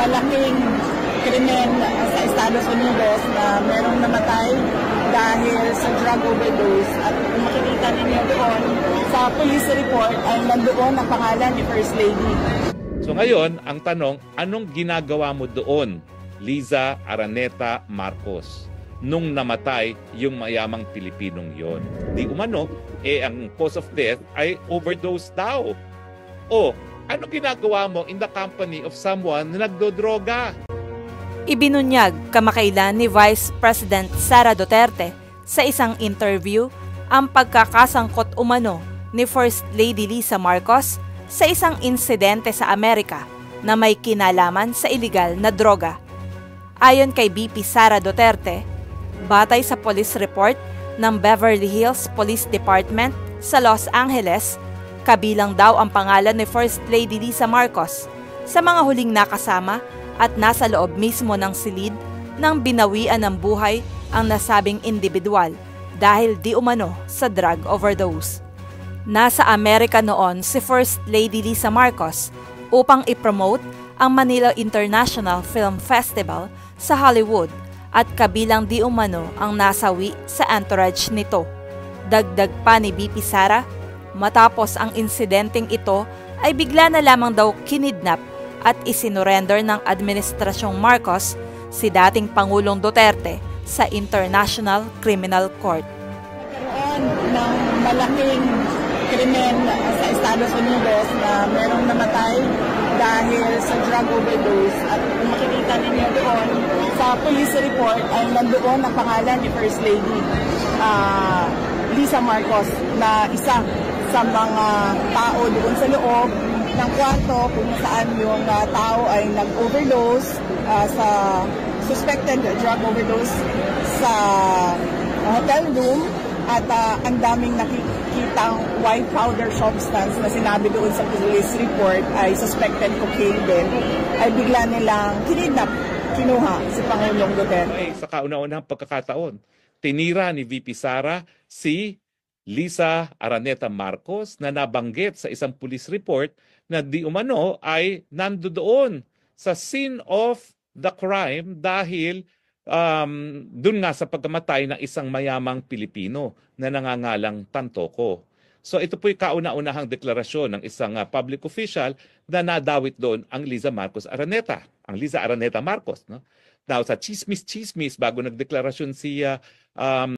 malaking krimen sa Estados Unidos na merong namatay dahil sa drug overdose. At kung makikita ninyo doon sa police report ay nandoon ang pangalan ni First Lady. So ngayon, ang tanong, anong ginagawa mo doon, Liza Araneta Marcos, nung namatay yung mayamang Pilipinong yon? Di umano, ang cause of death ay overdose daw. O, ano ginagawa mo in the company of someone na nagdodroga? Ibinunyag kamakailan ni Vice President Sara Duterte sa isang interview ang pagkakasangkot umano ni First Lady Liza Marcos sa isang insidente sa Amerika na may kinalaman sa iligal na droga. Ayon kay VP Sara Duterte, batay sa police report ng Beverly Hills Police Department sa Los Angeles, kabilang daw ang pangalan ni First Lady Liza Marcos sa mga huling nakasama at nasa loob mismo ng silid nang binawian ng buhay ang nasabing individual dahil di umano sa drug overdose. Nasa Amerika noon si First Lady Liza Marcos upang ipromote ang Manila International Film Festival sa Hollywood at kabilang di umano ang nasawi sa entourage nito. Dagdag pa ni VP Sara, matapos ang insidenteng ito ay bigla na lamang daw kinidnap at isinorender ng Administrasyong Marcos si dating Pangulong Duterte sa International Criminal Court. Nagkaroon ng malaking krimen sa Estados Unidos na merong namatay dahil sa drug overdose. At kung makikita ninyo doon sa police report ay nandoon ang pangalan ni First Lady Liza Marcos na isa sa mga tao doon sa loob ng kwarto kung saan yung tao ay nag-overdose sa suspected drug overdose sa hotel room at ang daming nakikitang white powder substance na sinabi doon sa police report ay suspected cocaine din, ay bigla nilang kinuha si Pangulong Duterte. Sa kauna-unahang pagkakataon, tinira ni VP Sara si Liza Araneta Marcos na nabanggit sa isang police report na di umano ay nandoon sa scene of the crime dahil dun nga sa pagkamatay ng isang mayamang Pilipino na nangangalang Tantoco. So ito po'y kauna-unahang deklarasyon ng isang public official na nadawit doon ang Liza Araneta Marcos. No? Now sa chismis bago nagdeklarasyon si